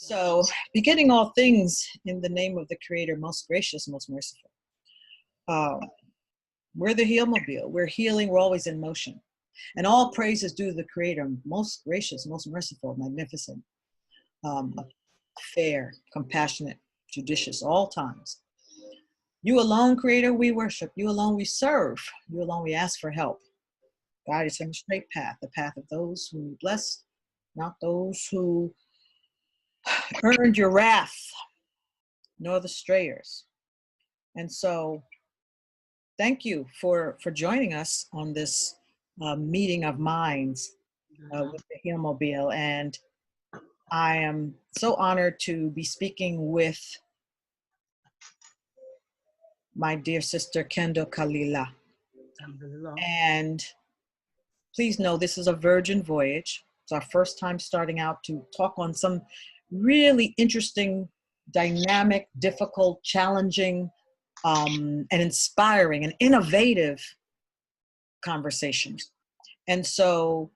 So, beginning all things in the name of the Creator, most gracious, most merciful. Um, we're the Heal Mobile. We're healing. We're always in motion. And all praise is due to the Creator, most gracious, most merciful, magnificent, um, fair, compassionate, judicious, all times. You alone, Creator, we worship. You alone we serve. You alone we ask for help. Guide us in the straight path, the path of those who bless, not those who earned your wrath, nor the strayers. And so thank you for joining us on this meeting of minds with the Heal Mobile. And I am so honored to be speaking with my dear sister, Kendall Kalila. And please know this is a virgin voyage. It's our first time starting out to talk on some really interesting, dynamic, difficult, challenging, and inspiring and innovative conversations. And so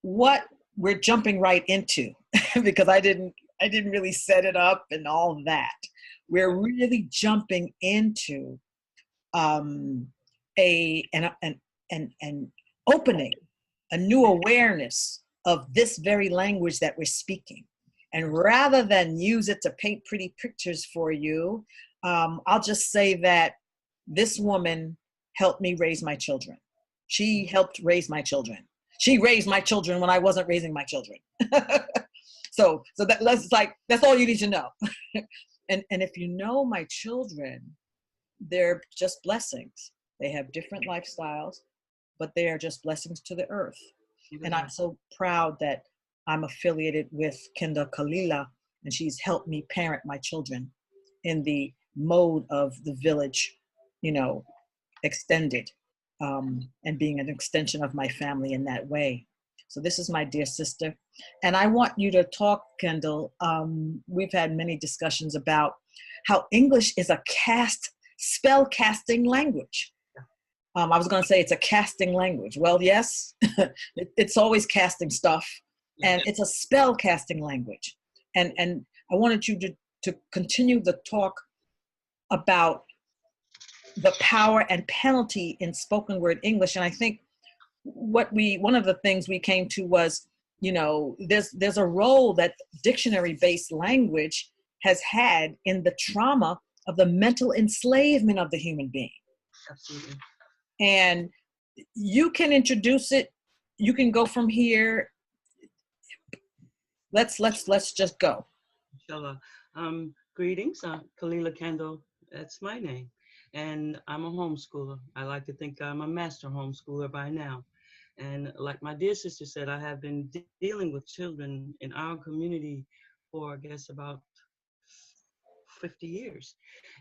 what we're jumping right into, because I didn't really set it up and all of that. We're really jumping into an opening a new awareness of this very language that we're speaking. And rather than use it to paint pretty pictures for you, I'll just say that this woman helped me raise my children. She helped raise my children. She raised my children when I wasn't raising my children. so that's all you need to know. and if you know my children, they're just blessings. They have different lifestyles, but they are just blessings to the earth. Mm-hmm. And I'm so proud that I'm affiliated with Kendall Kalila, and she's helped me parent my children in the mode of the village, extended, and being an extension of my family in that way. So this is my dear sister. And I want you to talk, Kendall. We've had many discussions about how English is a spell casting language. I was going to say it's a casting language. Well, yes, it's always casting stuff, and it's a spell casting language. And I wanted you to continue the talk about the power and penalty in spoken word English. And I think one of the things we came to was, there's a role that dictionary-based language has had in the trauma of the mental enslavement of the human being. Absolutely. And you can introduce it. You can go from here. Let's just go. Inshallah. Greetings, Kalila Kendall. That's my name. And I'm a homeschooler. I like to think I'm a master homeschooler by now. And like my dear sister said, I have been dealing with children in our community for, I guess, about 50 years.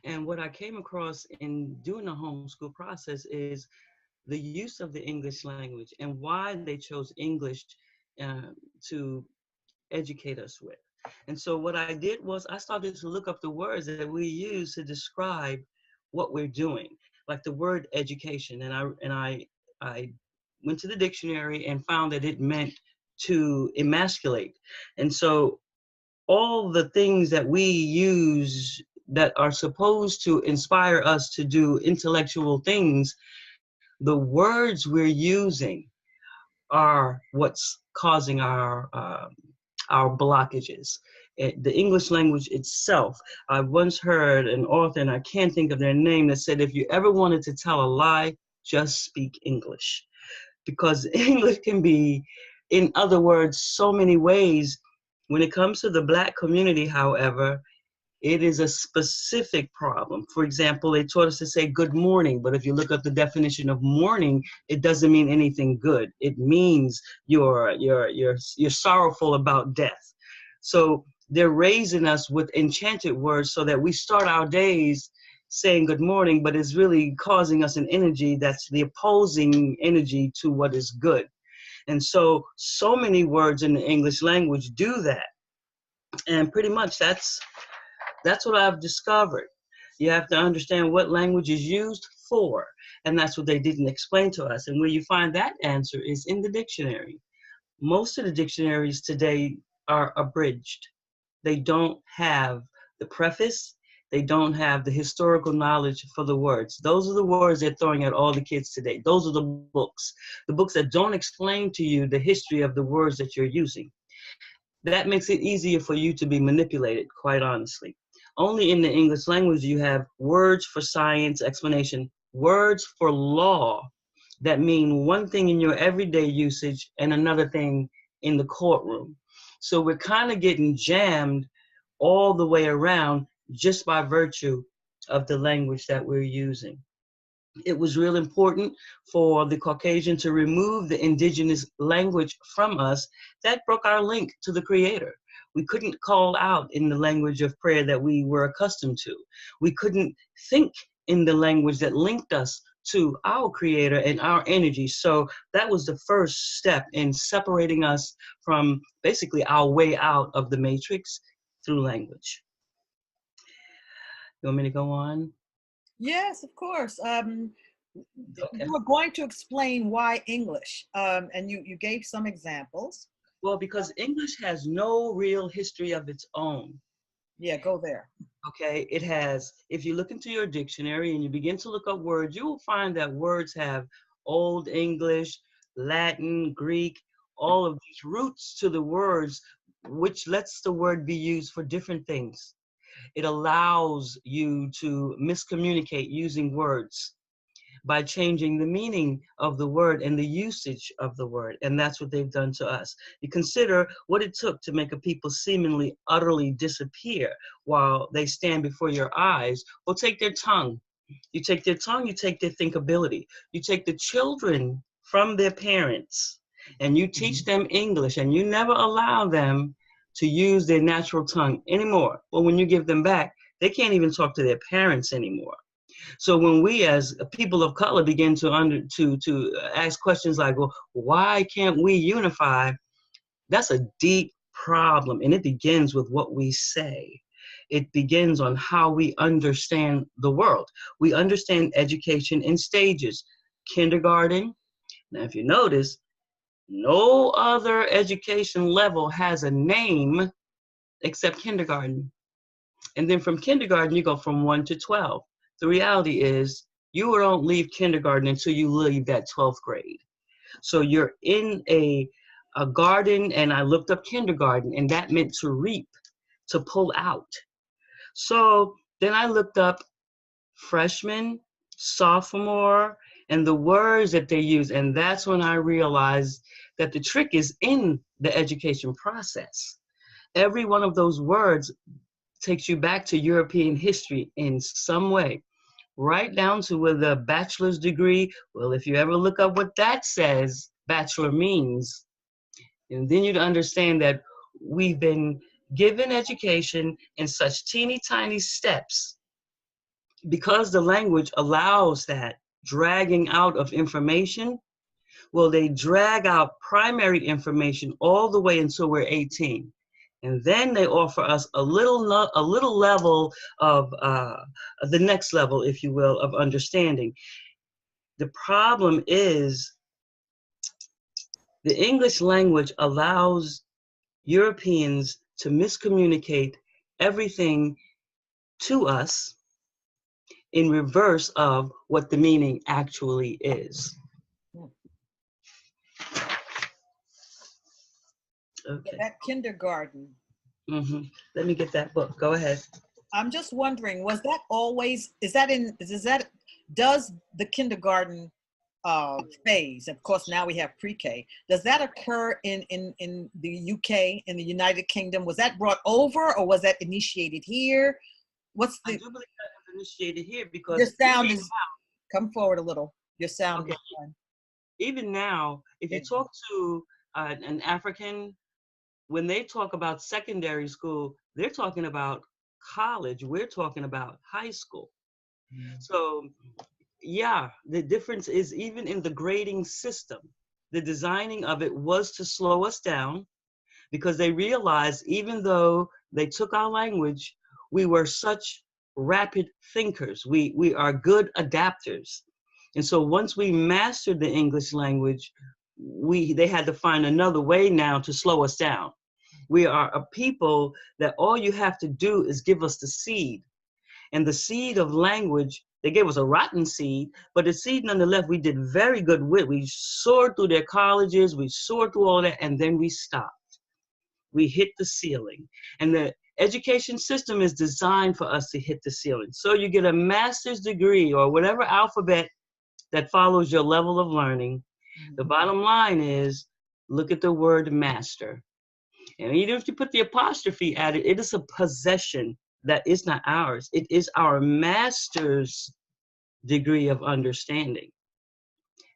And what I came across in doing the homeschool process is the use of the English language and why they chose English to educate us with. And so what I did was I started to look up the words that we use to describe what we're doing, like the word education. And I went to the dictionary and found that it meant to emasculate. And so all the things that we use that are supposed to inspire us to do intellectual things, the words we're using are what's causing our blockages. The English language itself, I once heard an author, and I can't think of their name, that said, if you ever wanted to tell a lie, just speak English. Because English can be, in other words, so many ways. When it comes to the Black community, however, it is a specific problem. For example, they taught us to say good morning, but if you look up the definition of morning, it doesn't mean anything good. It means you're sorrowful about death. So they're raising us with enchanted words so that we start our days saying good morning, but it's really causing us an energy that's the opposing energy to what is good. And so many words in the English language do that. And pretty much that's what I've discovered. You have to understand what language is used for. And that's what they didn't explain to us. And where you find that answer is in the dictionary. Most of the dictionaries today are abridged. they don't have the preface, they don't have the historical knowledge for the words. Those are the words they're throwing at all the kids today. Those are the books that don't explain to you the history of the words that you're using. That makes it easier for you to be manipulated, quite honestly. Only in the English language you have words for science, explanation, words for law that mean one thing in your everyday usage and another thing in the courtroom. So we're kind of getting jammed all the way around just by virtue of the language that we're using. It was real important for the Caucasian to remove the indigenous language from us. That broke our link to the Creator. We couldn't call out in the language of prayer that we were accustomed to. We couldn't think in the language that linked us to our Creator and our energy. So that was the first step in separating us from basically our way out of the matrix through language. You want me to go on? Yes, of course. Okay. You were going to explain why English, and you gave some examples. Well, because English has no real history of its own. Yeah, go there. Okay, it has, if you look into your dictionary and you begin to look up words, you will find that words have Old English, Latin, Greek, all of these roots to the words, which lets the word be used for different things. It allows you to miscommunicate using words by changing the meaning of the word and the usage of the word. And that's what they've done to us. You consider what it took to make a people seemingly utterly disappear while they stand before your eyes. Well, take their tongue. You take their tongue, you take their thinkability. You take the children from their parents and you teach them English, and you never allow them to use their natural tongue anymore. Well, when you give them back, they can't even talk to their parents anymore. So when we as people of color begin to ask questions like, well, why can't we unify? That's a deep problem, and it begins with what we say. It begins on how we understand the world. We understand education in stages. Kindergarten. Now, if you notice, no other education level has a name except kindergarten. And then from kindergarten, you go from 1 to 12. The reality is you don't leave kindergarten until you leave that 12th grade. So you're in a garden, and I looked up kindergarten, and that meant to reap, to pull out. So then I looked up freshman, sophomore, and the words that they use. And that's when I realized that the trick is in the education process. Every one of those words takes you back to European history in some way, right down to with a bachelor's degree. Well, if you ever look up what that says, bachelor means, and then you'd understand that we've been given education in such teeny tiny steps because the language allows that dragging out of information. Well, they drag out primary information all the way until we're 18. And then they offer us a little level of the next level, if you will, of understanding. The problem is the English language allows Europeans to miscommunicate everything to us in reverse of what the meaning actually is. Okay. That kindergarten. Mm-hmm. Let me get that book. Go ahead. I'm just wondering, was that always, does the kindergarten phase, of course now we have pre-K, does that occur in the UK, in the United Kingdom? Was that brought over, or was that initiated here? I do believe that was initiated here because your sound is, come forward a little. Your sound okay. is fine. Even now, if you talk to an African, when they talk about secondary school, they're talking about college. We're talking about high school. So yeah, the difference is even in the grading system. The designing of it was to slow us down because they realized even though they took our language, we were such rapid thinkers. We are good adapters. And so once we mastered the English language, they had to find another way now to slow us down. We are a people that all you have to do is give us the seed. And the seed of language, they gave us a rotten seed, but the seed nonetheless, we did very good with. We soared through their colleges, we soared through all that, and then we stopped. We hit the ceiling. And the education system is designed for us to hit the ceiling. So you get a master's degree or whatever alphabet that follows your level of learning. The bottom line is, look at the word master. And even if you put the apostrophe at it, it is a possession that is not ours. It is our master's degree of understanding.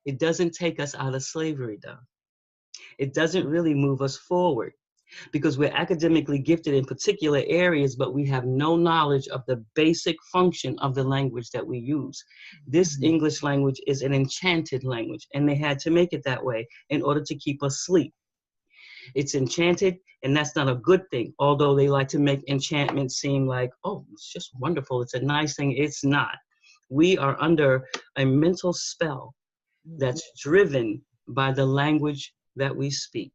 It doesn't take us out of slavery, though. It doesn't really move us forward because we're academically gifted in particular areas, but we have no knowledge of the basic function of the language that we use. This English language is an enchanted language, and they had to make it that way in order to keep us asleep. It's enchanted, and that's not a good thing. Although they like to make enchantment seem like, oh, it's just wonderful. It's a nice thing. It's not. We are under a mental spell that's driven by the language that we speak.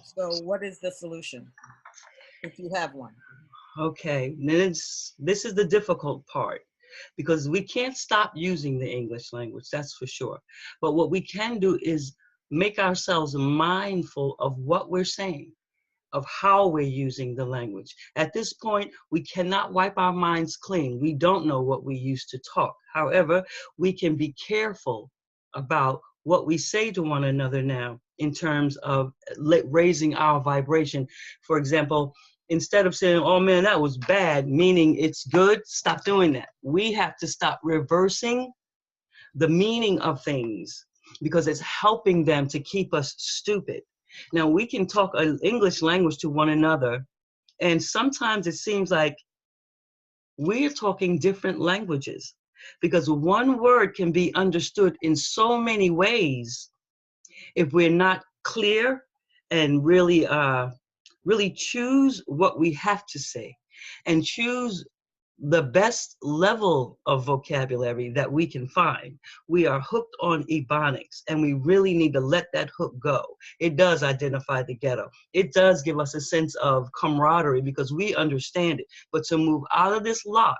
So what is the solution, if you have one? Okay, this is the difficult part, because we can't stop using the English language, that's for sure. But what we can do is make ourselves mindful of what we're saying, of how we're using the language. At this point, we cannot wipe our minds clean. We don't know what we used to talk. However, we can be careful about what we say to one another now in terms of raising our vibration. For example, instead of saying, oh man, that was bad, meaning it's good, stop doing that. We have to stop reversing the meaning of things because it's helping them to keep us stupid. Now, we can talk an English language to one another, and sometimes it seems like we're talking different languages because one word can be understood in so many ways if we're not clear and really choose what we have to say and choose the best level of vocabulary that we can find. We are hooked on Ebonics, and we really need to let that hook go. It does identify the ghetto. It does give us a sense of camaraderie because we understand it. But to move out of this lock,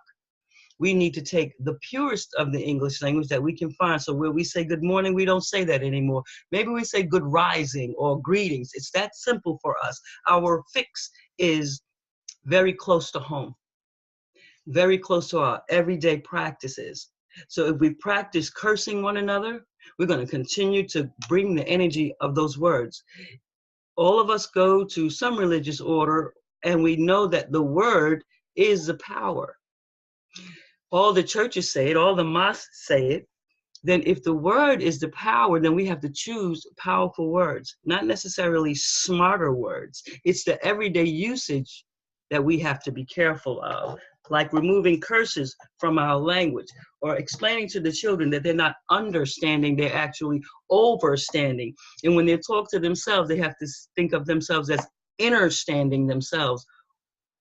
we need to take the purest of the English language that we can find. So where we say good morning, we don't say that anymore. Maybe we say good rising or greetings. It's that simple for us. Our fix is very close to home, very close to our everyday practices. So if we practice cursing one another, we're going to continue to bring the energy of those words. All of us go to some religious order, and we know that the word is the power. All the churches say it, all the mosques say it. Then if the word is the power, then we have to choose powerful words, not necessarily smarter words. It's the everyday usage that we have to be careful of, like removing curses from our language or explaining to the children that they're not understanding, they're actually overstanding. And when they talk to themselves, they have to think of themselves as understanding themselves.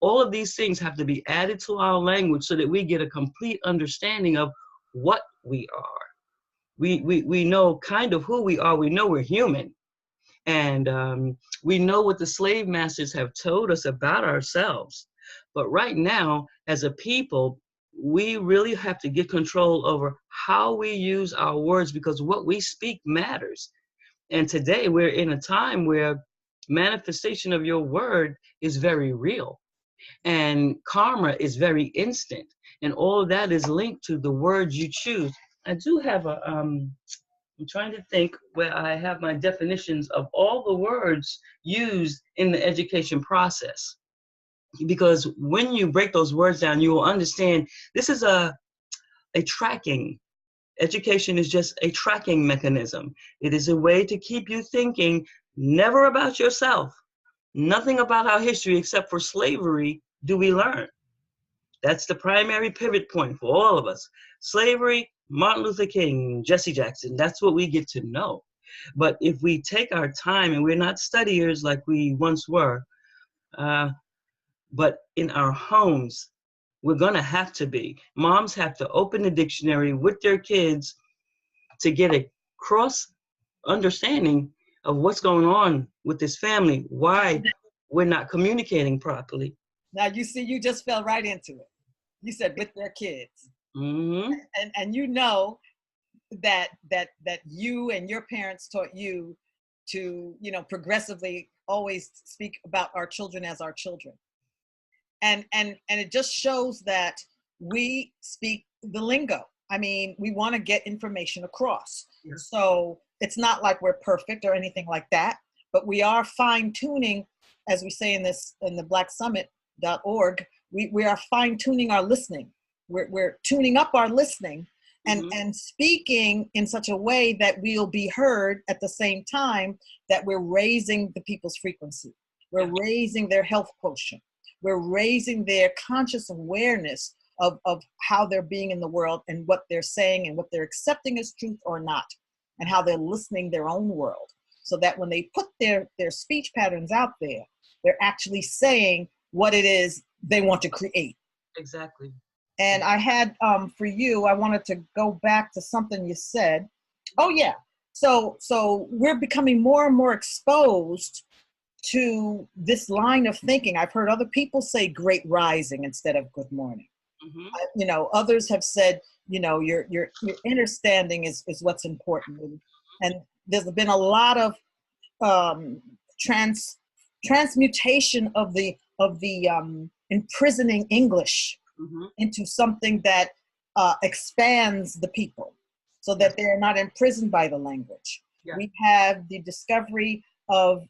All of these things have to be added to our language so that we get a complete understanding of what we are. We know kind of who we are. We know we're human. And we know what the slave masters have told us about ourselves. But right now, as a people, we really have to get control over how we use our words because what we speak matters. And today we're in a time where manifestation of your word is very real. And karma is very instant. And all of that is linked to the words you choose. I do have I'm trying to think where I have my definitions of all the words used in the education process. Because when you break those words down, you will understand this is a tracking. Education is just a tracking mechanism. It is a way to keep you thinking never about yourself, nothing about our history except for slavery do we learn. That's the primary pivot point for all of us. Slavery, Martin Luther King, Jesse Jackson, that's what we get to know. But if we take our time and we're not studiers like we once were, but in our homes, we're gonna have to be. Moms have to open the dictionary with their kids to get a cross understanding of what's going on with this family. Why we're not communicating properly. Now you see, you just fell right into it. You said with their kids, Mm-hmm. and you know that you and your parents taught you to, you know, progressively always speak about our children as our children, and it just shows that we speak the lingo. I mean, we want to get information across. Yeah. So it's not like we're perfect or anything like that, but we are fine tuning, as we say in the blacksummit.org, we are fine tuning our listening. We're tuning up our listening and speaking in such a way that we'll be heard at the same time that we're raising the people's frequency. We're raising their health quotient. We're raising their conscious awareness of how they're being in the world and what they're saying and what they're accepting as truth or not, and how they're listening their own world, so that when they put their speech patterns out there, they're actually saying what it is they want to create. Exactly. And I had, for you, I wanted to go back to something you said. Oh yeah. So we're becoming more and more exposed to this line of thinking. I've heard other people say great rising instead of good morning. Mm-hmm. You know, others have said, you know, your understanding is what's important. And there's been a lot of transmutation of the imprisoning English into something that expands the people, so that they're not imprisoned by the language. Yeah. We have the discovery of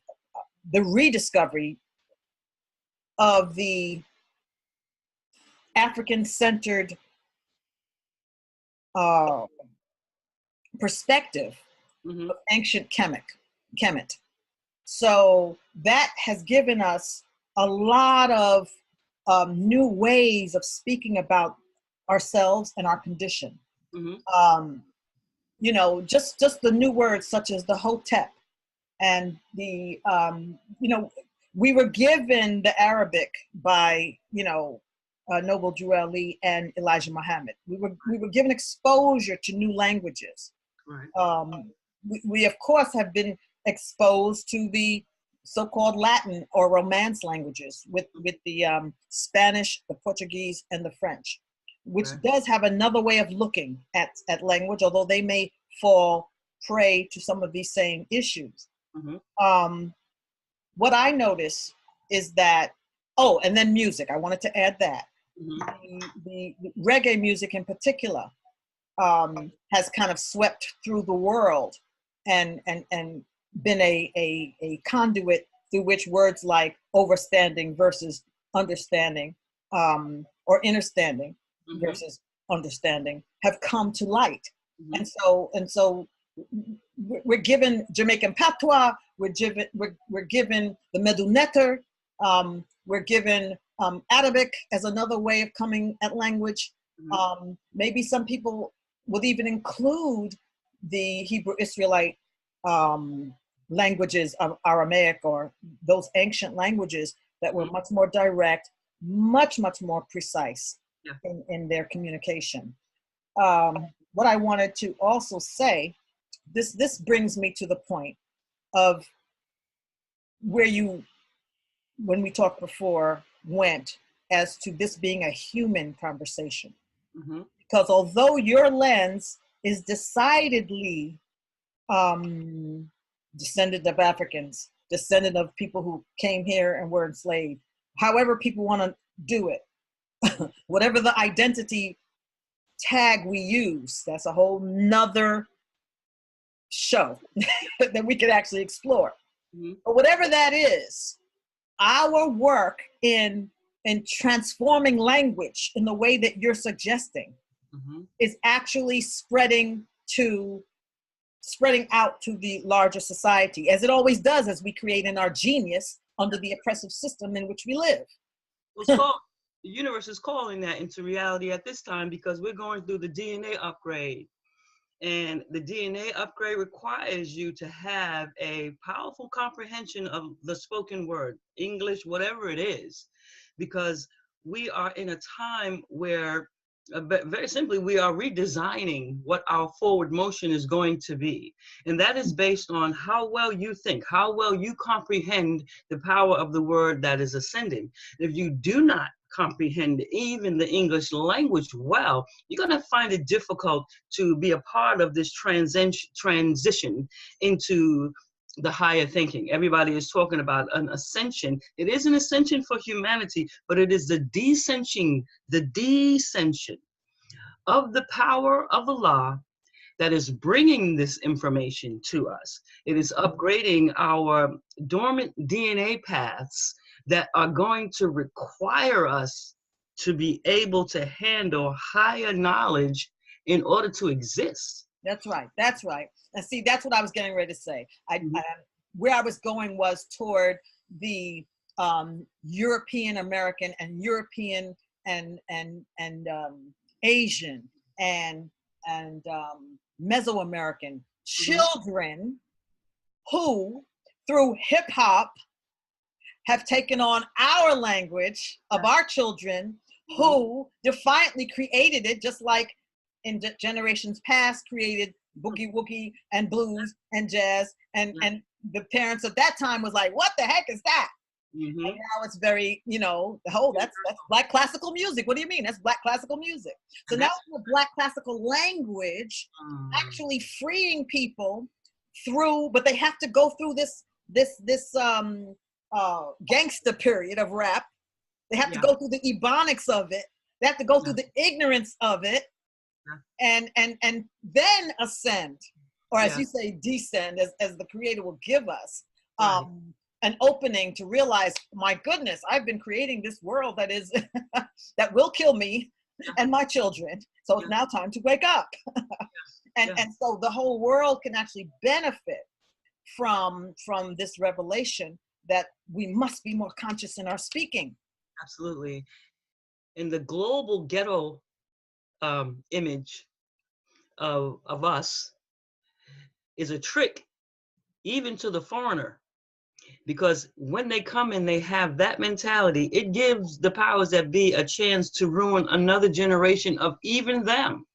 the rediscovery of the African-centered perspective of ancient Kemet. So that has given us a lot of new ways of speaking about ourselves and our condition. You know, just the new words such as the hotep and the, you know, we were given the Arabic by, you know, Noble Drew Ali and Elijah Muhammad. We were given exposure to new languages. Right. We of course have been exposed to the so-called Latin or Romance languages with the Spanish, the Portuguese, and the French, which does have another way of looking at language, although they may fall prey to some of these same issues. What I notice is that, oh, and then music. I wanted to add that. The reggae music in particular has kind of swept through the world and been a conduit through which words like overstanding versus understanding, or understanding versus understanding, have come to light. And so we're given Jamaican patois, we're given the Medunetter, we're given Arabic as another way of coming at language. Maybe some people would even include the Hebrew Israelite languages of Aramaic, or those ancient languages that were much more direct, much more precise in their communication. What I wanted to also say, this brings me to the point of where you, when we talked before, went as to this being a human conversation. Because although your lens is decidedly descendant of Africans, descendant of people who came here and were enslaved, however people want to do it, whatever the identity tag we use, that's a whole nother show that we could actually explore. But whatever that is, our work in transforming language in the way that you're suggesting is actually spreading out to the larger society, as it always does, as we create in our genius under the oppressive system in which we live. The universe is calling that into reality at this time, because we're going through the DNA upgrade. And the DNA upgrade requires you to have a powerful comprehension of the spoken word, English, whatever it is, because we are in a time where Very simply, we are redesigning what our forward motion is going to be. And that is based on how well you think, how well you comprehend the power of the word that is ascending. If you do not comprehend even the English language well, you're going to find it difficult to be a part of this transition into the higher thinking. Everybody is talking about an ascension. It is an ascension for humanity, but it is the descension of the power of the law that is bringing this information to us. It is upgrading our dormant DNA paths that are going to require us to be able to handle higher knowledge in order to exist. That's right. That's right. And see, that's what I was getting ready to say. Where I was going was toward the European American and European and Asian and Mesoamerican children who, through hip hop, have taken on our language of our children, who defiantly created it, just like in generations past created boogie woogie and blues and jazz, and the parents at that time was like, what the heck is that? And now it's very, that's Black classical music. What do you mean? That's Black classical music. So now the Black classical language actually freeing people through, but they have to go through this gangster period of rap. They have to go through the ebonics of it. They have to go through the ignorance of it, and then ascend, or as you say, descend, as the Creator will give us. An opening to realize, my goodness, I've been creating this world that is that will kill me and my children. So it's now time to wake up. And so the whole world can actually benefit from this revelation that we must be more conscious in our speaking. Absolutely. In the global ghetto image of us is a trick even to the foreigner. Because when they come and they have that mentality, it gives the powers that be a chance to ruin another generation of even them.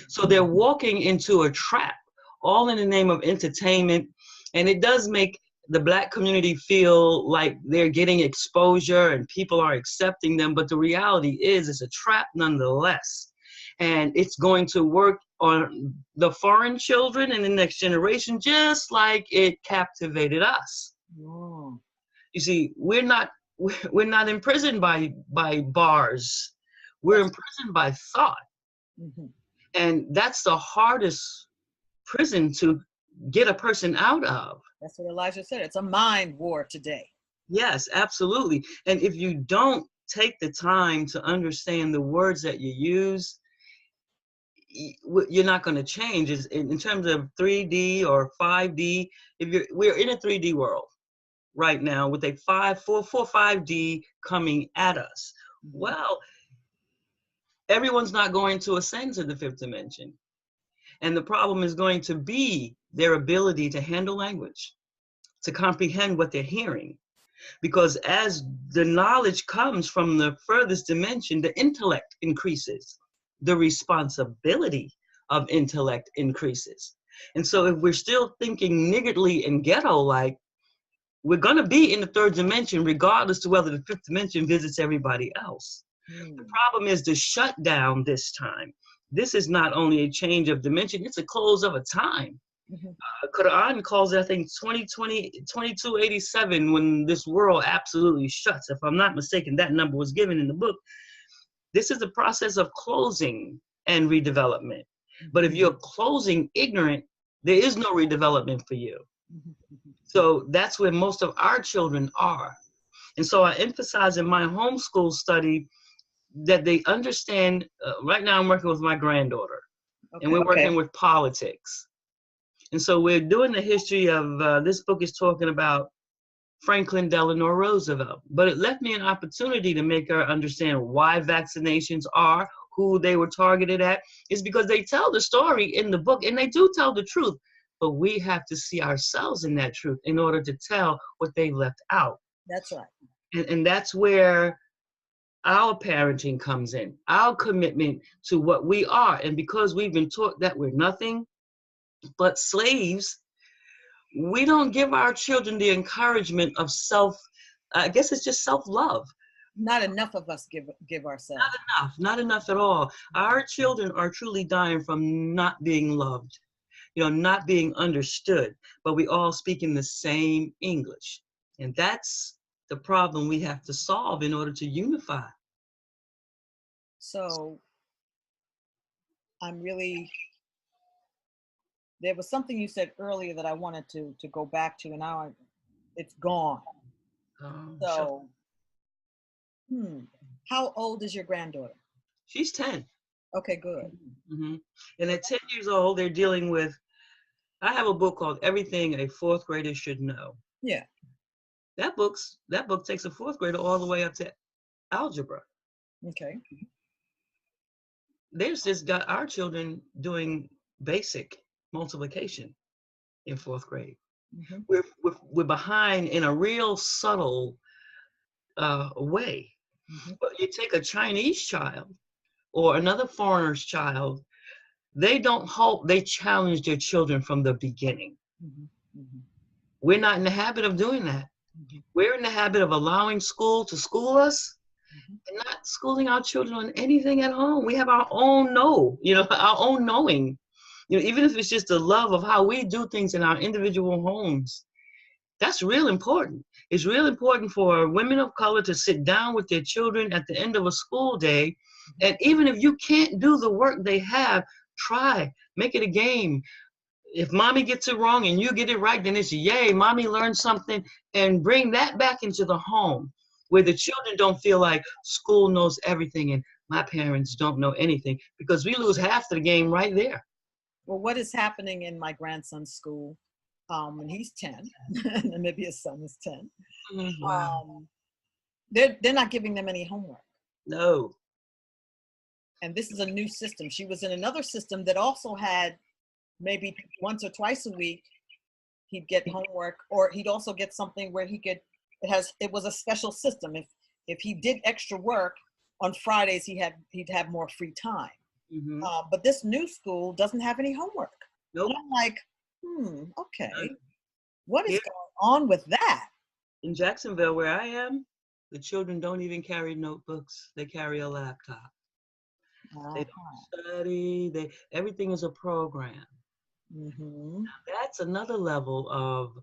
So they're walking into a trap, all in the name of entertainment. And it does make the Black community feel like they're getting exposure and people are accepting them. But the reality is it's a trap nonetheless. And it's going to work on the foreign children in the next generation, just like it captivated us. Oh. You see, we're not imprisoned by bars. We're imprisoned by thought. And that's the hardest prison to get a person out of. That's what Elijah said. It's a mind war today. Yes, absolutely. And if you don't take the time to understand the words that you use, you're not going to change. In terms of 3D or 5D, we're in a 3D world right now with a 5D coming at us. Well, everyone's not going to ascend to the fifth dimension. And the problem is going to be their ability to handle language, to comprehend what they're hearing. Because as the knowledge comes from the furthest dimension, the intellect increases. The responsibility of intellect increases. And so if we're still thinking niggardly and ghetto-like, we're going to be in the third dimension, regardless to whether the fifth dimension visits everybody else. The problem is the shutdown this time. This is not only a change of dimension, it's a close of a time. Quran calls it, I think, 2287, when this world absolutely shuts. If I'm not mistaken, that number was given in the book. This is the process of closing and redevelopment. But if you're closing ignorant, there is no redevelopment for you. So that's where most of our children are. And so I emphasize in my homeschool study that they understand. Right now I'm working with my granddaughter, and we're working with politics. And so we're doing the history of, this book is talking about Franklin Delano Roosevelt, but it left me an opportunity to make her understand why vaccinations are, who they were targeted at. Is because they tell the story in the book, and they do tell the truth, but we have to see ourselves in that truth in order to tell what they left out. That's right. And that's where our parenting comes in, our commitment to what we are. And because we've been taught that we're nothing but slaves, we don't give our children the encouragement of I guess it's just self-love. Not enough of us give ourselves. Not enough at all. Our children are truly dying from not being loved, not being understood, but we all speak in the same English. And that's the problem we have to solve in order to unify. So there was something you said earlier that I wanted to go back to, and now it's gone. So, how old is your granddaughter? She's 10. Okay, good. Mm-hmm. And at 10 years old, they're dealing with, I have a book called Everything a Fourth Grader Should Know. Yeah. That book takes a fourth grader all the way up to algebra. Okay. There's just got our children doing basic multiplication in fourth grade. Mm-hmm. We're behind in a real subtle way. Mm-hmm. But you take a Chinese child or another foreigner's child, they challenge their children from the beginning. Mm-hmm. Mm-hmm. We're not in the habit of doing that. Mm-hmm. We're in the habit of allowing school to school us, mm-hmm, and not schooling our children on anything at home. We have our own our own knowing. Even if it's just the love of how we do things in our individual homes. That's real important. It's real important for women of color to sit down with their children at the end of a school day. And even if you can't do the work they have, try, make it a game. If mommy gets it wrong and you get it right, then it's yay, mommy learned something, and bring that back into the home where the children don't feel like school knows everything and my parents don't know anything, because we lose half the game right there. Well, what is happening in my grandson's school? And he's 10, and maybe his son is 10. Mm-hmm. Wow. They're not giving them any homework. No. And this is a new system. She was in another system that also had maybe once or twice a week he'd get homework, or he'd also get something where it was a special system. If he did extra work on Fridays, he'd have more free time. Mm-hmm. But this new school doesn't have any homework. Nope. And I'm like, okay, what is going on with that? In Jacksonville, where I am, the children don't even carry notebooks. They carry a laptop. They don't study. Everything is a program. Mm-hmm. That's another level of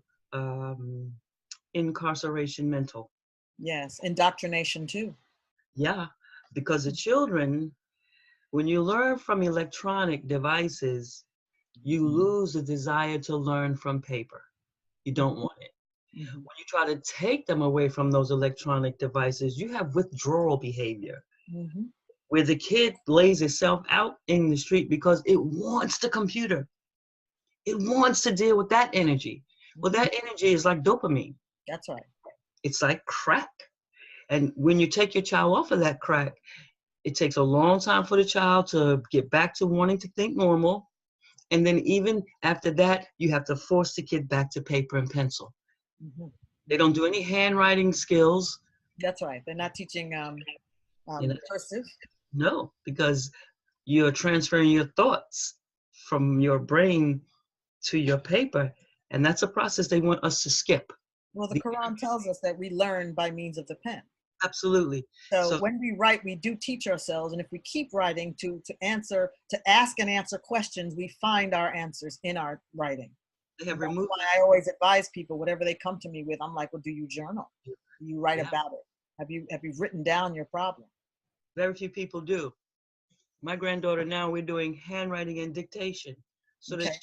incarceration mental. Yes, indoctrination too. Yeah, because the children, when you learn from electronic devices, you lose the desire to learn from paper. You don't want it. Mm-hmm. When you try to take them away from those electronic devices, you have withdrawal behavior, mm-hmm, where the kid lays itself out in the street because it wants the computer. It wants to deal with that energy. Well, that energy is like dopamine. That's right. It's like crack. And when you take your child off of that crack, it takes a long time for the child to get back to wanting to think normal. And then even after that, you have to force the kid back to paper and pencil. Mm-hmm. They don't do any handwriting skills. That's right. They're not teaching cursive. No, because you're transferring your thoughts from your brain to your paper. And that's a process they want us to skip. Well, the Quran tells us that we learn by means of the pen. Absolutely. So when we write, we do teach ourselves. And if we keep writing to ask and answer questions, we find our answers in our writing. They have removed. That's why I always advise people, whatever they come to me with, I'm like, well, do you journal? Do you write about it? Have you written down your problem? Very few people do. My granddaughter now, we're doing handwriting and dictation. So that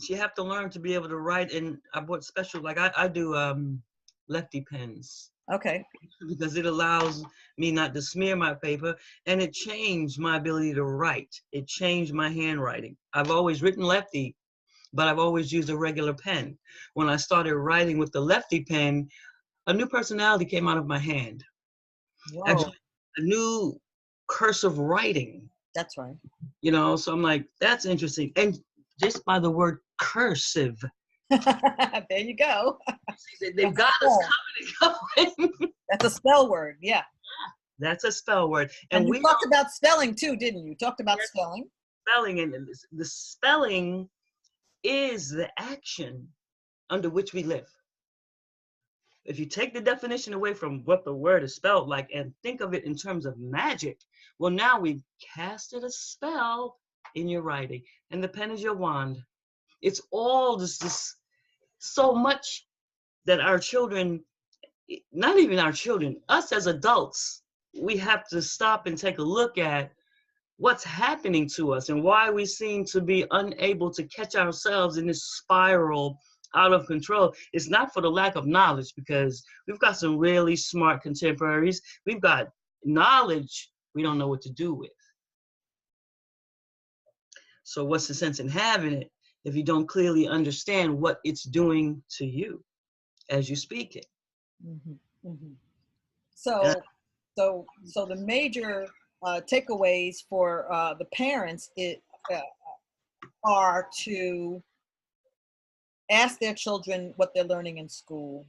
she have to learn to be able to write. And I bought special, like I do lefty pens. Okay. Because it allows me not to smear my paper, and it changed my ability to write. It changed my handwriting. I've always written lefty, but I've always used a regular pen. When I started writing with the lefty pen, a new personality came out of my hand. Whoa. Actually, a new cursive writing. That's right. So I'm like, that's interesting. And just by the word cursive. There you go. They've got us coming and going. That's a spell word, yeah. That's a spell word. And you we talked about spelling too, didn't you? You talked about spelling. spelling, and the spelling is the action under which we live. If you take the definition away from what the word is spelled like and think of it in terms of magic, well, now we've casted a spell in your writing, and the pen is your wand. It's all this so much that our children, not even our children, us as adults, we have to stop and take a look at what's happening to us and why we seem to be unable to catch ourselves in this spiral out of control. It's not for the lack of knowledge, because we've got some really smart contemporaries. We've got knowledge we don't know what to do with. So what's the sense in having it if you don't clearly understand what it's doing to you as you speak it? Mm-hmm. Mm-hmm. And So the major takeaways for the parents are to ask their children what they're learning in school,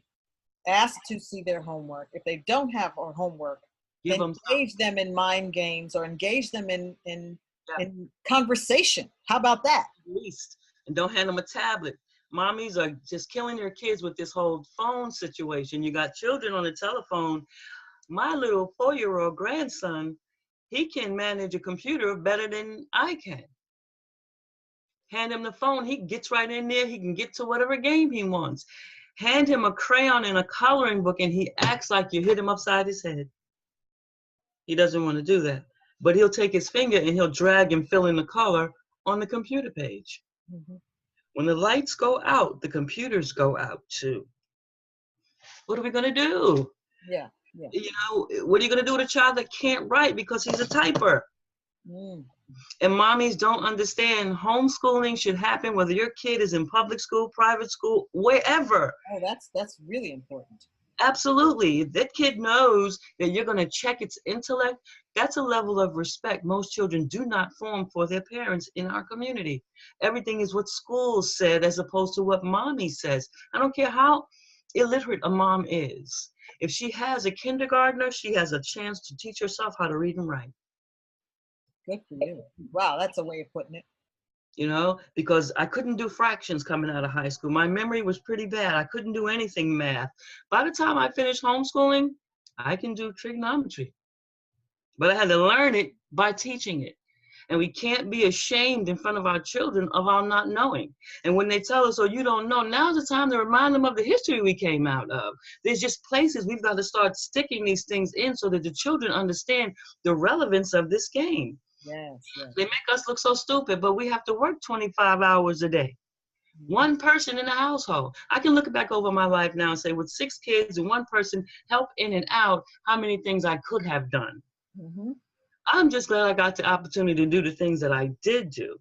ask to see their homework. If they don't have our homework, give them engage them in mind games or engage them in yeah, conversation. How about that? at least, and don't hand them a tablet. Mommies are just killing their kids with this whole phone situation. You got children on the telephone. My little 4-year-old grandson, he can manage a computer better than I can. Hand him the phone, he gets right in there. He can get to whatever game he wants. Hand him a crayon and a coloring book, and he acts like you hit him upside his head. He doesn't want to do that. But he'll take his finger and he'll drag and fill in the color on the computer page. Mm-hmm. When the lights go out, the computers go out too. What are we going to do? Yeah. Yeah. You know, what are you going to do with a child that can't write because he's a typer? Mm. And mommies don't understand homeschooling should happen whether your kid is in public school, private school, wherever. Oh, that's really important. Absolutely. If that kid knows that you're going to check its intellect, that's a level of respect most children do not form for their parents in our community. Everything is what school said as opposed to what mommy says. I don't care how illiterate a mom is. If she has a kindergartner, she has a chance to teach herself how to read and write. Good for you. Wow, that's a way of putting it. You know, because I couldn't do fractions coming out of high school. My memory was pretty bad. I couldn't do anything math. By the time I finished homeschooling, I can do trigonometry. But I had to learn it by teaching it. And we can't be ashamed in front of our children of our not knowing. And when they tell us, oh, you don't know, now's the time to remind them of the history we came out of. There's just places we've got to start sticking these things in so that the children understand the relevance of this game. Yes, yes. They make us look so stupid, but we have to work 25 hours a day. One person in the household. I can look back over my life now and say, with 6 kids and one person, help in and out, how many things I could have done. Mm-hmm. I'm just glad I got the opportunity to do the things that I did do.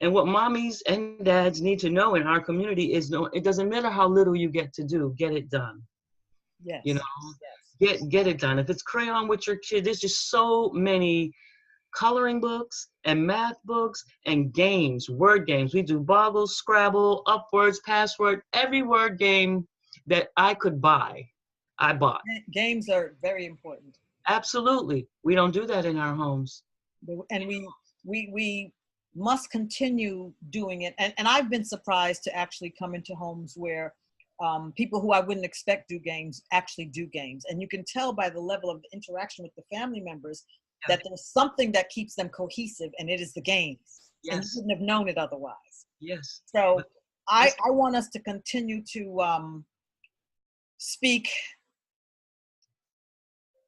And what mommies and dads need to know in our community is, no, it doesn't matter how little you get to do, get it done. Yes. You know, yes. get it done. If it's crayon with your kid, there's just so many coloring books and math books and games, word games. We do Boggle, Scrabble, Upwords, Password, every word game that I could buy, I bought. Games are very important. Absolutely. We don't do that in our homes. And we must continue doing it. And I've been surprised to actually come into homes where people who I wouldn't expect do games actually do games. And you can tell by the level of interaction with the family members that there's something that keeps them cohesive, and it is the games. Yes. And you wouldn't have known it otherwise. Yes. So I want us to continue to speak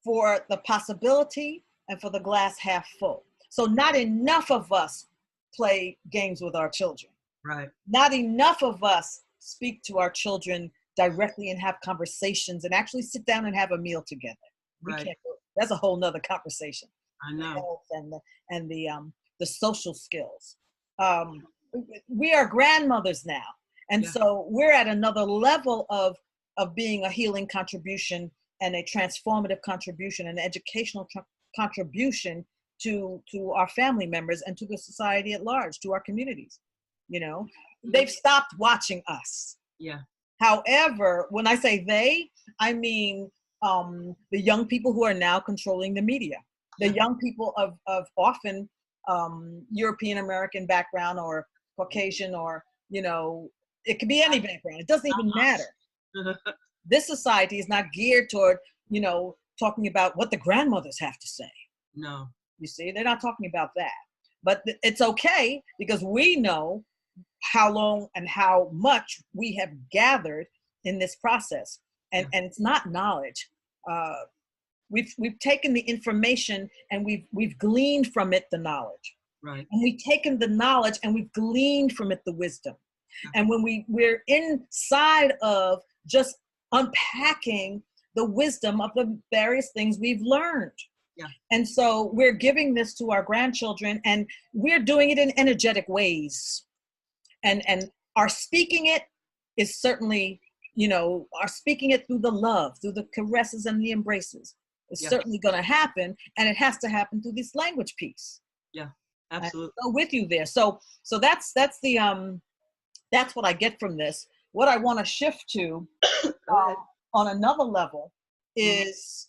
for the possibility and for the glass half full. So not enough of us play games with our children. Right. Not enough of us speak to our children directly and have conversations and actually sit down and have a meal together. We Right. can't do it. That's a whole nother conversation. I know. And the social skills. We are grandmothers now. And so we're at another level of being a healing contribution and a transformative contribution, an educational contribution to our family members and to the society at large, to our communities. You know, they've stopped watching us. Yeah. However, when I say they, I mean the young people who are now controlling the media, the young people of often European American background or Caucasian, or, you know, it could be any background. It doesn't even matter. This society is not geared toward, you know, talking about what the grandmothers have to say. No. You see, they're not talking about that. But it's okay, because we know how long and how much we have gathered in this process. And it's not knowledge. We've taken the information and we've gleaned from it the knowledge. Right. And we've taken the knowledge and we've gleaned from it the wisdom. And when we're inside of just unpacking the wisdom of the various things we've learned. Yeah. And so we're giving this to our grandchildren, and we're doing it in energetic ways. And our speaking it is certainly, you know, our speaking it through the love, through the caresses and the embraces. It's certainly going to happen, and it has to happen through this language piece. Yeah, absolutely. I'm with you there. So that's the that's what I get from this. What I want to shift to on another level is,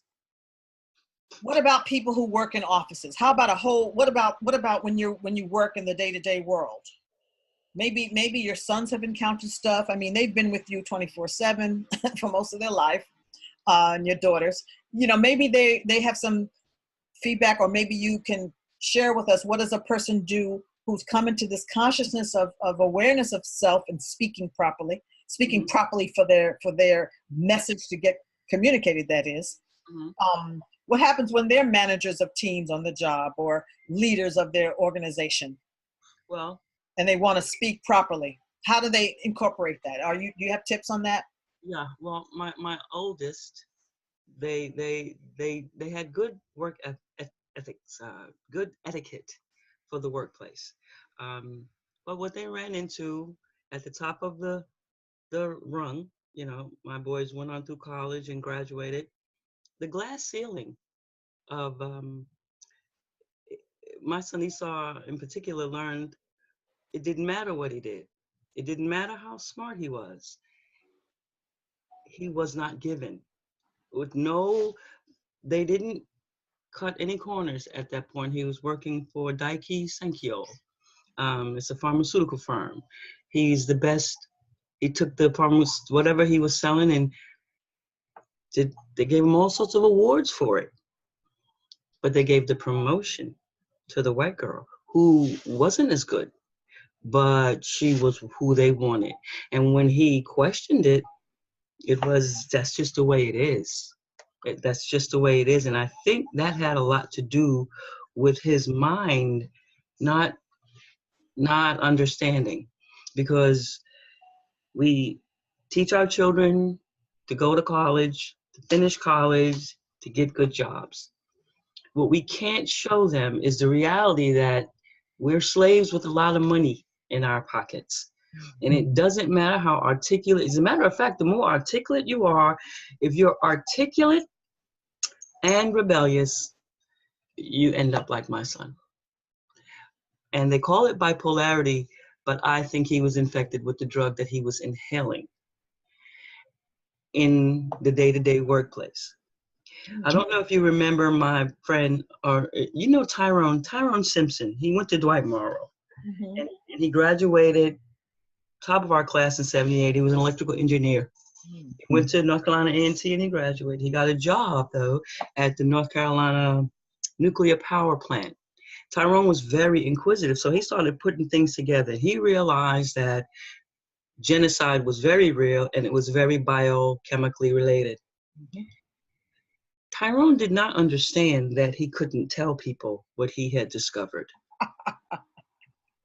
what about people who work in offices? How about what about when you work in the day-to-day world? Maybe your sons have encountered stuff. I mean, they've been with you 24/7 for most of their life, and your daughters. You know, maybe they have some feedback, or maybe you can share with us, what does a person do who's come into this consciousness of awareness of self and speaking properly for their message to get communicated, that is. What happens when they're managers of teams on the job, or leaders of their organization? Well, and they want to speak properly. How do they incorporate that? Do you have tips on that? Yeah, well, my oldest, they had good work ethics, good etiquette for the workplace. But what they ran into at the top of the rung, you know, my boys went on through college and graduated. The glass ceiling of my son Esau in particular learned it didn't matter what he did. It didn't matter how smart he was. He was not given. They didn't cut any corners at that point. He was working for Daiki Senkyo. It's a pharmaceutical firm. He's the best. He took the whatever he was selling, and they gave him all sorts of awards for it. But they gave the promotion to the white girl who wasn't as good, but she was who they wanted. And when he questioned it, that's just the way it is. That's just the way it is. And I think that had a lot to do with his mind not understanding, because we teach our children to go to college, to finish college, to get good jobs. What we can't show them is the reality that we're slaves with a lot of money in our pockets. And it doesn't matter how articulate. As a matter of fact, the more articulate you are, if you're articulate and rebellious, you end up like my son. And they call it bipolarity, but I think he was infected with the drug that he was inhaling in the day-to-day workplace. I don't know if you remember my friend, or you know Tyrone Simpson. He went to Dwight Morrow, and he graduated top of our class in '78. He was an electrical engineer. He went to North Carolina A&T and he graduated. He got a job though at the North Carolina nuclear power plant. Tyrone was very inquisitive, so he started putting things together. He realized that genocide was very real and it was very biochemically related. Tyrone did not understand that he couldn't tell people what he had discovered.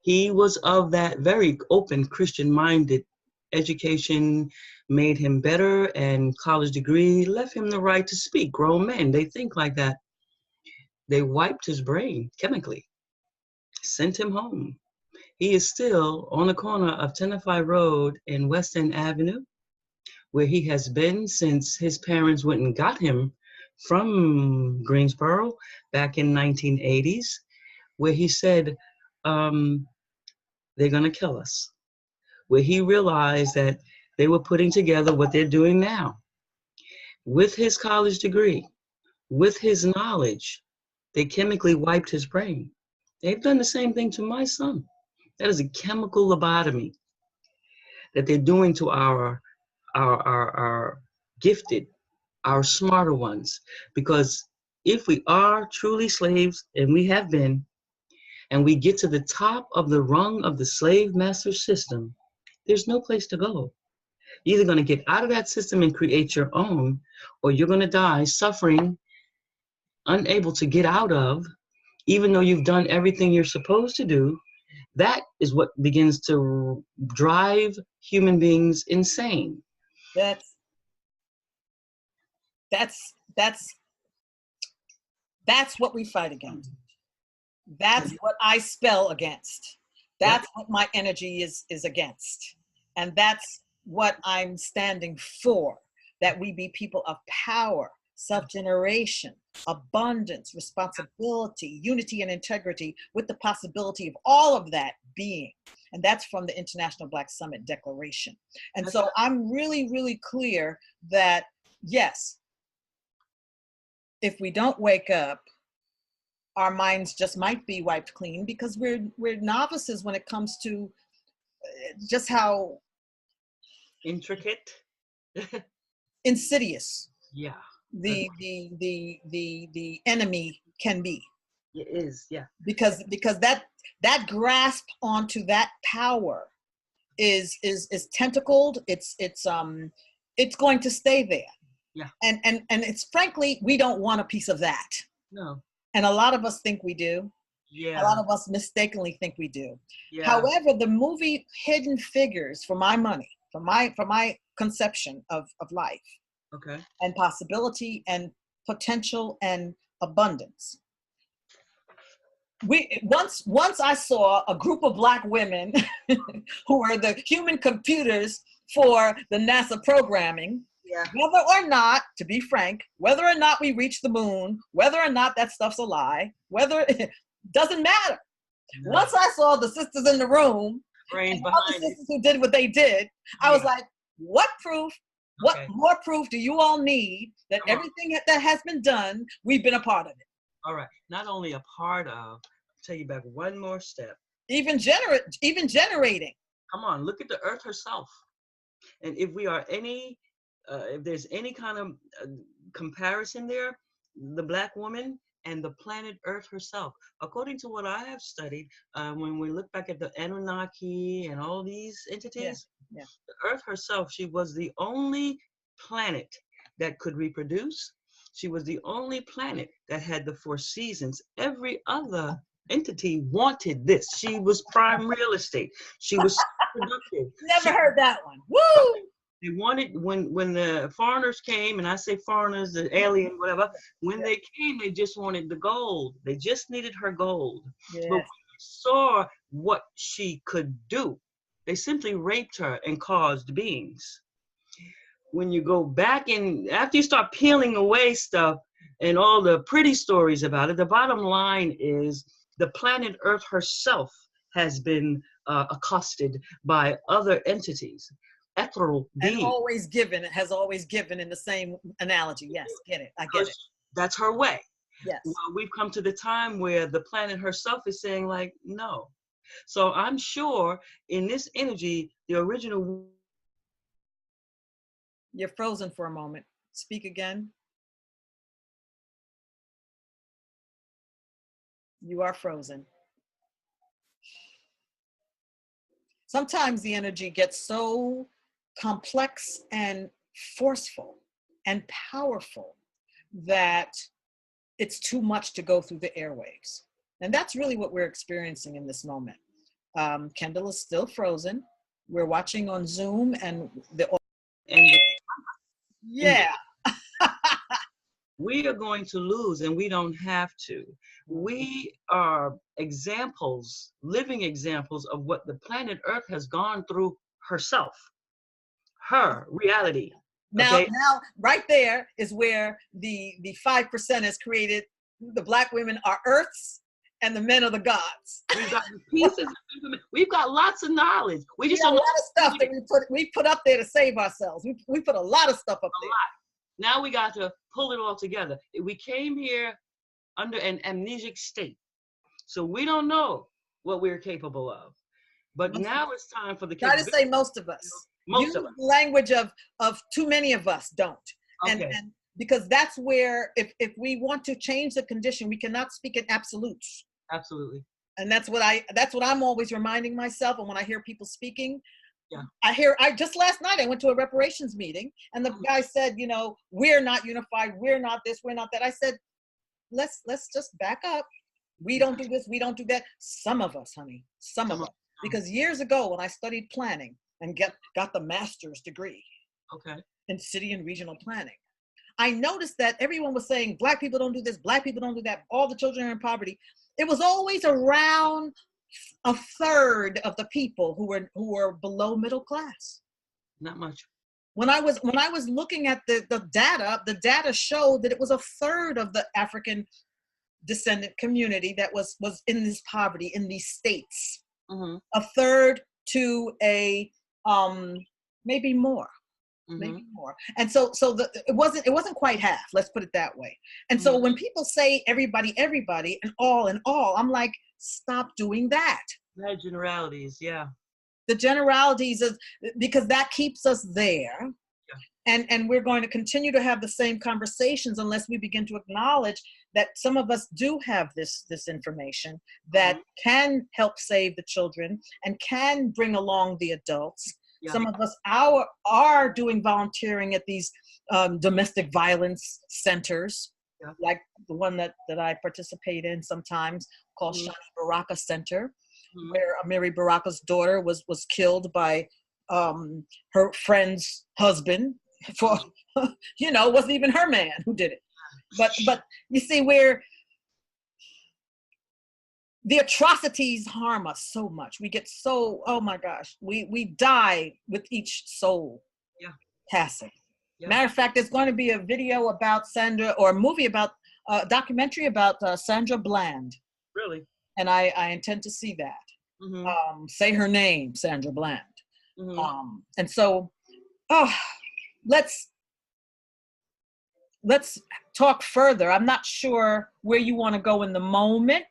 He was of that very open, Christian-minded. Education made him better, and college degree left him the right to speak. Grown men, they think like that. They wiped his brain chemically, sent him home. He is still on the corner of Tenafly Road and West End Avenue, where he has been since his parents went and got him from Greensboro back in 1980s, where he said, they're gonna kill us. Where he realized that they were putting together what they're doing now. with his college degree, with his knowledge, they chemically wiped his brain. They've done the same thing to my son. That is a chemical lobotomy that they're doing to our gifted, our smarter ones. Because if we are truly slaves, and we have been, and we get to the top of the rung of the slave master system, there's no place to go. You're either going to get out of that system and create your own, or you're going to die suffering, unable to get out of, even though you've done everything you're supposed to do. That is what begins to drive human beings insane. That's that's that's that's what we fight against. That's what I spell against. That's what my energy is against. And that's what I'm standing for. That we be people of power, self-generation, abundance, responsibility, unity and integrity, with the possibility of all of that being. And that's from the International Black Summit Declaration. And so I'm really, really clear that, yes, if we don't wake up, our minds just might be wiped clean, because we're novices when it comes to just how intricate, insidious yeah, the enemy can be. It is, yeah. Because that grasp onto that power is tentacled. It's going to stay there. Yeah. And it's, frankly, we don't want a piece of that. No. And a lot of us think we do. Yeah. A lot of us mistakenly think we do. Yeah. However, the movie Hidden Figures, for my money, for my conception of life, okay, and possibility and potential and abundance. Once I saw a group of Black women who were the human computers for the NASA programming. Yeah. Whether or not, to be frank, whether or not we reach the moon, whether or not that stuff's a lie, whether it doesn't matter. No. Once I saw the sisters in the room, and all the sisters who did what they did, I was like, what proof? What more proof do you all need that everything that has been done, we've been a part of it? All right. Not only a part of, I'll tell you back one more step. Even generating. Come on, look at the earth herself. And if we are if there's any kind of comparison there, the Black woman and the planet Earth herself. According to what I have studied, when we look back at the Anunnaki and all these entities, the Earth herself, she was the only planet that could reproduce. She was the only planet that had the 4 seasons. Every other entity wanted this. She was prime real estate. She was productive. Never heard that one. Woo! They wanted, when the foreigners came, and I say foreigners, the alien, whatever, when they came, they just wanted the gold. They just needed her gold. Yes. But when they saw what she could do, they simply raped her and caused beings. When you go back and after you start peeling away stuff and all the pretty stories about it, the bottom line is the planet Earth herself has been accosted by other entities. Ethereal being. And has always given in the same analogy. Yes, get it. I get it. That's her way. Yes. Well, we've come to the time where the planet herself is saying, like, no. So I'm sure in this energy, the original. You're frozen for a moment. Speak again. You are frozen. Sometimes the energy gets so complex and forceful and powerful that it's too much to go through the airwaves. And that's really what we're experiencing in this moment. Kendall is still frozen. We're watching on Zoom and yeah. We are going to lose, and we don't have to. We are examples, living examples of what the planet Earth has gone through herself. Her reality. Now, right there is where the 5% has created. The Black women are Earths, and the men are the gods. We've got pieces. We've got lots of knowledge. We just a lot of stuff that we put up there to save ourselves. We put a lot of stuff up there. Now we got to pull it all together. We came here under an amnesic state. So we don't know what we're capable of. But now it's time for the Try to say capability. most of us. Most Use of us. the language of too many of us don't. Okay. And because that's where, if we want to change the condition, we cannot speak in absolutes. Absolutely. And that's what I'm always reminding myself. And when I hear people speaking, Yeah. I just last night, I went to a reparations meeting and the guy said, you know, we're not unified. We're not this, we're not that. I said, let's just back up. We don't do this. We don't do that. Some of us, honey, some of us. Because years ago when I studied planning and got the master's degree in city and regional planning, I noticed that everyone was saying, Black people don't do this, Black people don't do that, all the children are in poverty. It was always around a third of the people who were below middle class. Not much. When I was looking at the data showed that it was a third of the African descendant community that was in this poverty in these states. A third to a maybe more. Maybe more. And so it wasn't quite half, let's put it that way. And so when people say everybody and all, I'm like, stop doing that. Bad generalities, yeah. The generalities is because that keeps us there. Yeah. And we're going to continue to have the same conversations unless we begin to acknowledge that some of us do have this information that can help save the children and can bring along the adults. Yeah. Some of us are doing volunteering at these domestic violence centers, like the one that I participate in sometimes, called Shani Baraka Center, where Amiri Baraka's daughter was killed by her friend's husband for, you know, it wasn't even her man who did it. But you see where the atrocities harm us so much. We get so, oh my gosh, we die with each soul passing. Yeah. Matter of fact, there's going to be a video about Sandra, or a movie about, documentary about Sandra Bland. Really? And I intend to see that. Say her name, Sandra Bland. And so, let's talk further. I'm not sure where you want to go in the moment.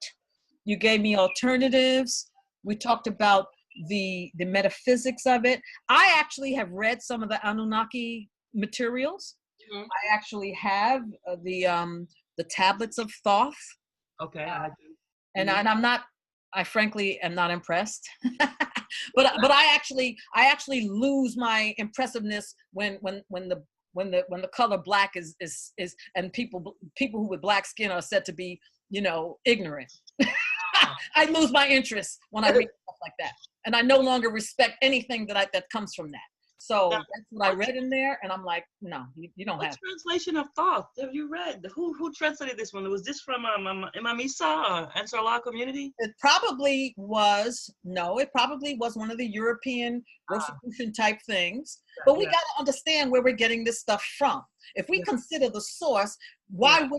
You gave me alternatives. We talked about the metaphysics of it. I actually have read some of the Anunnaki materials. I actually have the tablets of Thoth. Okay. And I frankly am not impressed. but I actually lose my impressiveness when the color black is and people who with black skin are said to be, you know, ignorant. I lose my interest when I read stuff like that, and I no longer respect anything that comes from that. So that's what I read in there, and I'm like, no, you don't have. What translation of Thoth have you read? Who translated this one? Was this from Imam Isa or Ansar Allah community? It probably was one of the European Rosicrucian type things. But we got to understand where we're getting this stuff from. If we consider the source, why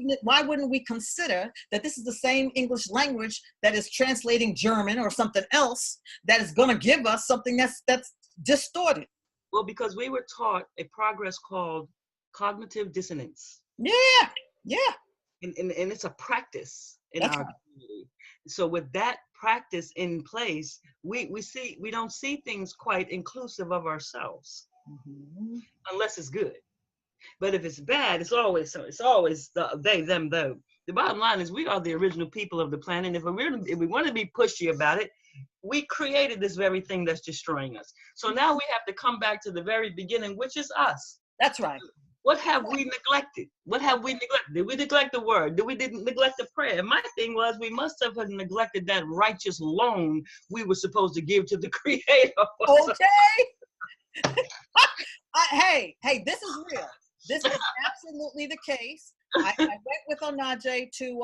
wouldn't we consider that this is the same English language that is translating German or something else that is going to give us something that's distorted? Well, because we were taught a progress called cognitive dissonance. Yeah. And it's a practice in our community. So with that practice in place, we don't see things quite inclusive of ourselves, unless it's good. But if it's bad, it's always the they, them, them. The bottom line is we are the original people of the planet. If we want to be pushy about it, we created this very thing that's destroying us. So now we have to come back to the very beginning, which is us. That's right. What have we neglected? What have we neglected? Did we neglect the word? Did we neglect the prayer? My thing was we must have neglected that righteous loan we were supposed to give to the Creator. Okay. Hey, this is real. This is absolutely the case. I went with Onaje to,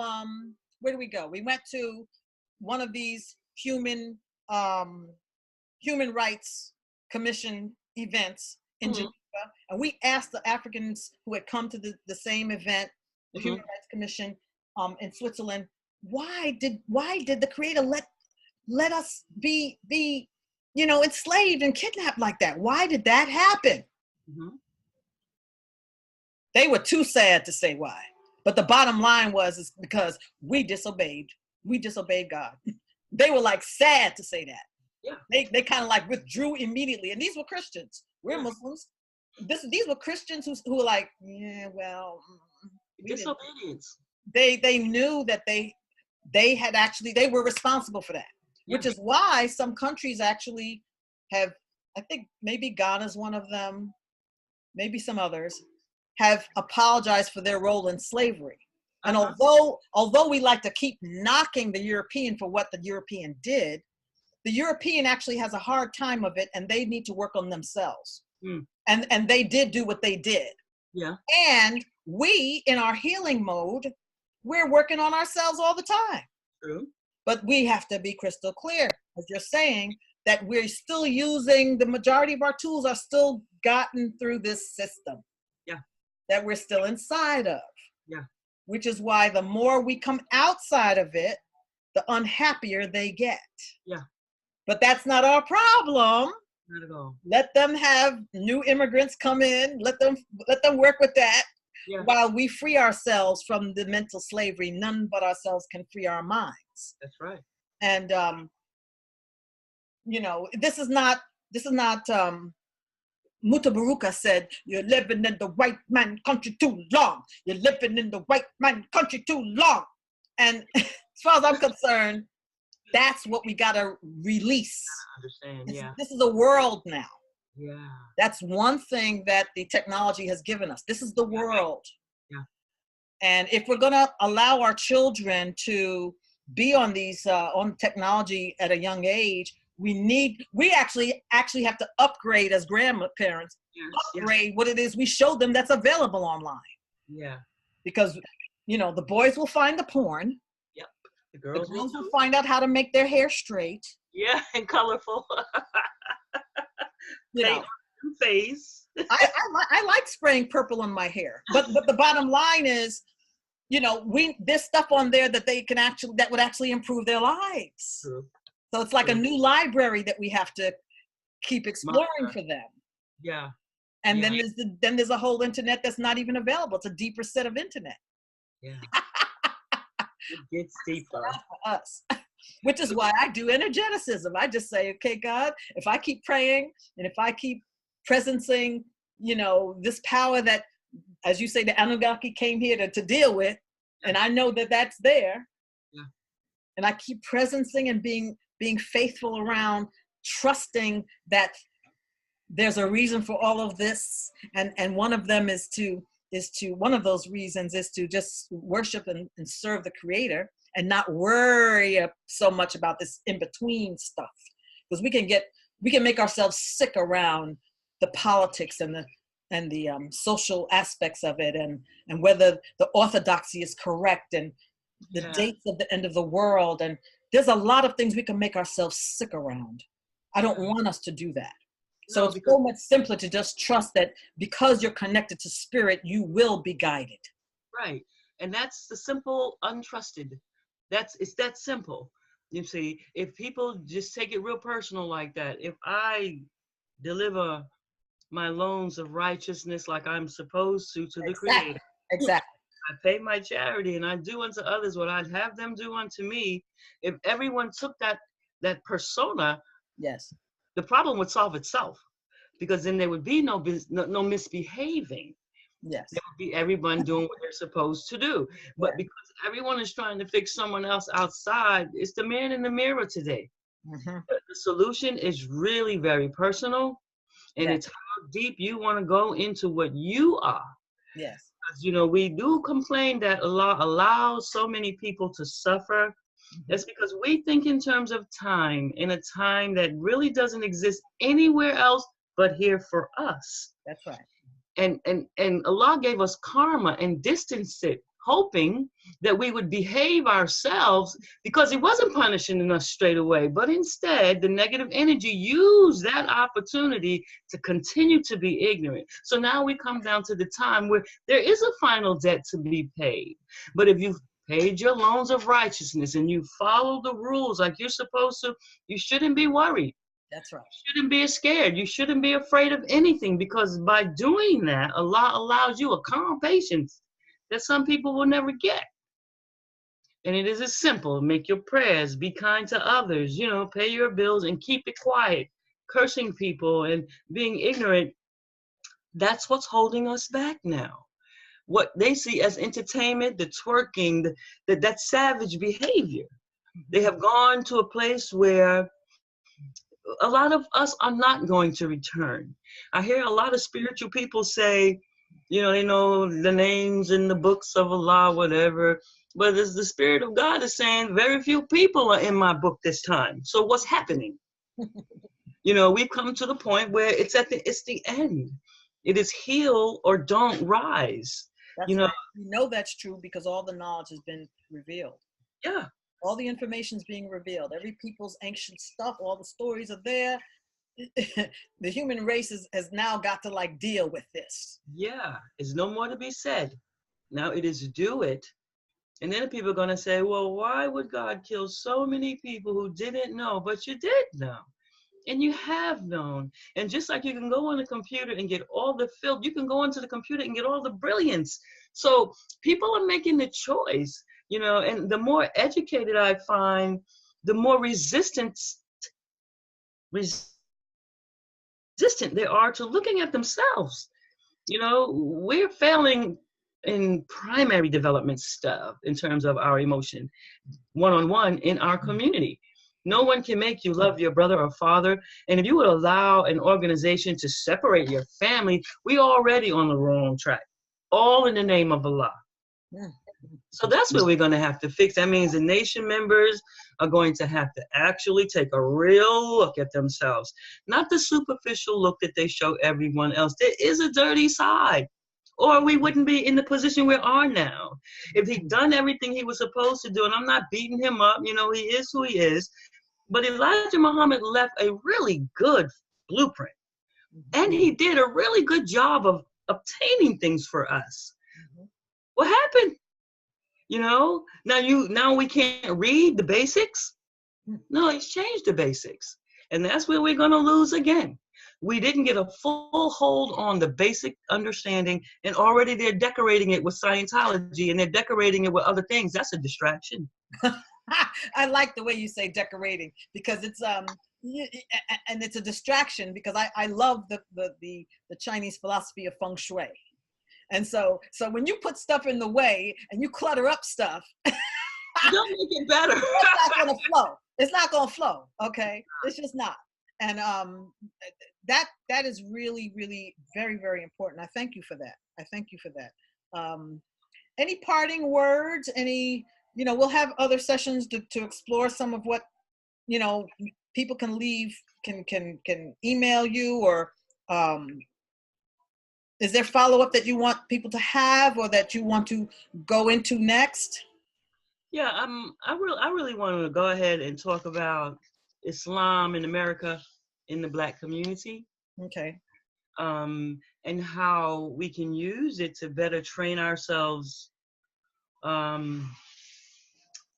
where do we go? We went to one of these human rights commission events in Geneva, and we asked the Africans who had come to the same event, the Human Rights Commission in Switzerland, why did the Creator let us be enslaved and kidnapped like that? Why did that happen? They were too sad to say why. But the bottom line was is because we disobeyed. We disobeyed God. They were like sad to say that. Yeah. They kind of like withdrew immediately. And these were Christians. We're Yeah. Muslims. These were Christians who were like, yeah, well, disobedience. They knew that they were responsible for that, which is why some countries actually have, I think maybe Ghana's one of them, maybe some others, have apologized for their role in slavery. And although we like to keep knocking the European for what the European did, the European actually has a hard time of it, and they need to work on themselves. And they did do what they did. Yeah. And we, in our healing mode, we're working on ourselves all the time. True. But we have to be crystal clear, as you're saying, that we're still using, the majority of our tools are still gotten through this system. Yeah. That we're still inside of. Yeah. Which is why the more we come outside of it, the unhappier they get. Yeah. But that's not our problem. Not at all. Let them have new immigrants come in. Let them work with that. Yeah. While we free ourselves from the mental slavery. None but ourselves can free our minds. That's right. And this is not Mutabaruka said, you're living in the white man country too long. You're living in the white man country too long. And as far as I'm concerned, that's what we gotta release. I understand. This is a world now. Yeah. That's one thing that the technology has given us. This is the world. Yeah. And if we're gonna allow our children to be on these on technology at a young age, we actually have to upgrade as grandparents. Upgrade what it is we show them that's available online. Yeah. Because the boys will find the porn. Yep. The girls will find out how to make their hair straight. Yeah, and colorful. Face. I like spraying purple on my hair, but the bottom line is, there's stuff on there that that would actually improve their lives. True. So it's like a new library that we have to keep exploring for them. Yeah. And then there's a whole internet that's not even available. It's a deeper set of internet. Yeah. It gets deeper. For us. Which is why I do energeticism. I just say, okay, God, if I keep praying and if I keep presencing, this power that, as you say, the Anunnaki came here to deal with, and I know that that's there. Yeah. And I keep presencing and being faithful around, trusting that there's a reason for all of this, and one of them is to one of those reasons is to just worship and serve the Creator and not worry so much about this in-between stuff, because we can make ourselves sick around the politics and the social aspects of it, and whether the orthodoxy is correct, and the dates of the end of the world, and there's a lot of things we can make ourselves sick around. I don't want us to do that. So it's so much simpler to just trust that because you're connected to spirit, you will be guided. Right. And that's the simple untrusted. It's that simple. You see, if people just take it real personal like that, if I deliver my loans of righteousness like I'm supposed to the Creator. Exactly. I pay my charity and I do unto others what I'd have them do unto me. If everyone took that persona, yes, the problem would solve itself, because then there would be no misbehaving. Yes. There would be everyone doing what they're supposed to do. But because everyone is trying to fix someone else outside, it's the man in the mirror today. Mm-hmm. The solution is really very personal, and it's how deep you want to go into what you are. Yes. Because, we do complain that Allah allows so many people to suffer. Mm-hmm. That's because we think in terms of time, in a time that really doesn't exist anywhere else but here for us. That's right. And Allah gave us karma and distanced it, hoping that we would behave ourselves, because He wasn't punishing us straight away, but instead the negative energy used that opportunity to continue to be ignorant. So now we come down to the time where there is a final debt to be paid. But if you've paid your loans of righteousness and you follow the rules like you're supposed to, you shouldn't be worried. That's right. You shouldn't be scared. You shouldn't be afraid of anything, because by doing that, Allah allows you a calm patience that some people will never get. And it is as simple. Make your prayers, be kind to others, pay your bills and keep it quiet. Cursing people and being ignorant, that's what's holding us back now. What they see as entertainment, the twerking, that savage behavior. They have gone to a place where a lot of us are not going to return. I hear a lot of spiritual people say, they know the names in the books of Allah, whatever. But as the Spirit of God is saying, very few people are in my book this time. So what's happening? We've come to the point where it's the end. It is heal or don't rise. That's right. We know that's true because all the knowledge has been revealed. Yeah. All the information is being revealed. Every people's ancient stuff, all the stories are there. The human race has now got to deal with this. Yeah, there's no more to be said. Now it is do it. And then people are going to say, well, why would God kill so many people who didn't know? But you did know. And you have known. And just like you can go on the computer and get all the filth, you can go into the computer and get all the brilliance. So people are making the choice, and the more educated I find, the more resistant they are to looking at themselves. We're failing in primary development stuff in terms of our emotion, one-on-one in our community. No one can make you love your brother or father. And if you would allow an organization to separate your family, we're already on the wrong track, all in the name of Allah. Yeah. So that's what we're going to have to fix. That means the nation members are going to have to actually take a real look at themselves, not the superficial look that they show everyone else. There is a dirty side, or we wouldn't be in the position we are now. If he'd done everything he was supposed to do, and I'm not beating him up, he is who he is, but Elijah Muhammad left a really good blueprint, and he did a really good job of obtaining things for us. What happened? Now we can't read the basics. No, he's changed the basics. And that's where we're going to lose again. We didn't get a full hold on the basic understanding, and already they're decorating it with Scientology and they're decorating it with other things. That's a distraction. I like the way you say decorating, because it's and it's a distraction, because I love the Chinese philosophy of feng shui. And so when you put stuff in the way and you clutter up stuff, you don't make it better. It's not going to flow. It's not going to flow. Okay. It's just not. And that is really, really very, very important. I thank you for that. I thank you for that. Any parting words? We'll have other sessions to explore some of what, people can leave, can email you, or is there follow-up that you want people to have, or that you want to go into next? Yeah, I really want to go ahead and talk about Islam in America, in the Black community. Okay. And how we can use it to better train ourselves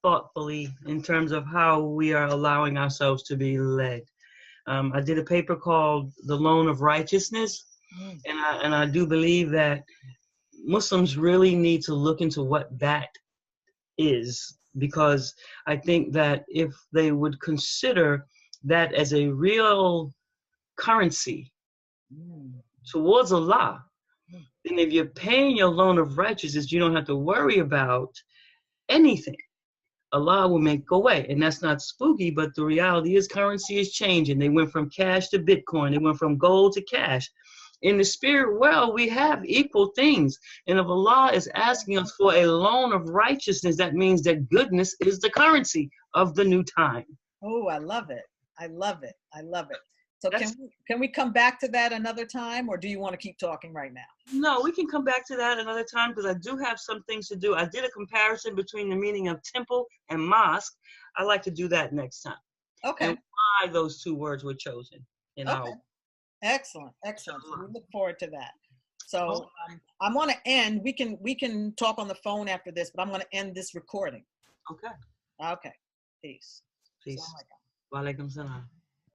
thoughtfully in terms of how we are allowing ourselves to be led. I did a paper called The Loan of Righteousness, and I do believe that Muslims really need to look into what that is, because I think that if they would consider that as a real currency towards Allah, then if you're paying your loan of righteousness, you don't have to worry about anything. Allah will make a way. And that's not spooky, but the reality is currency is changing. They went from cash to Bitcoin. They went from gold to cash. In the spirit world, we have equal things. And if Allah is asking us for a loan of righteousness, that means that goodness is the currency of the new time. Oh, I love it. I love it. I love it. So can we come back to that another time, or do you want to keep talking right now? No, we can come back to that another time, because I do have some things to do. I did a comparison between the meaning of temple and mosque. I'd like to do that next time. Okay. And why those two words were chosen. Okay. Excellent. Excellent. So we look forward to that. So I'm going to end. We can talk on the phone after this, but I'm going to end this recording. Okay. Okay. Peace. Peace. Wa alaikum salam.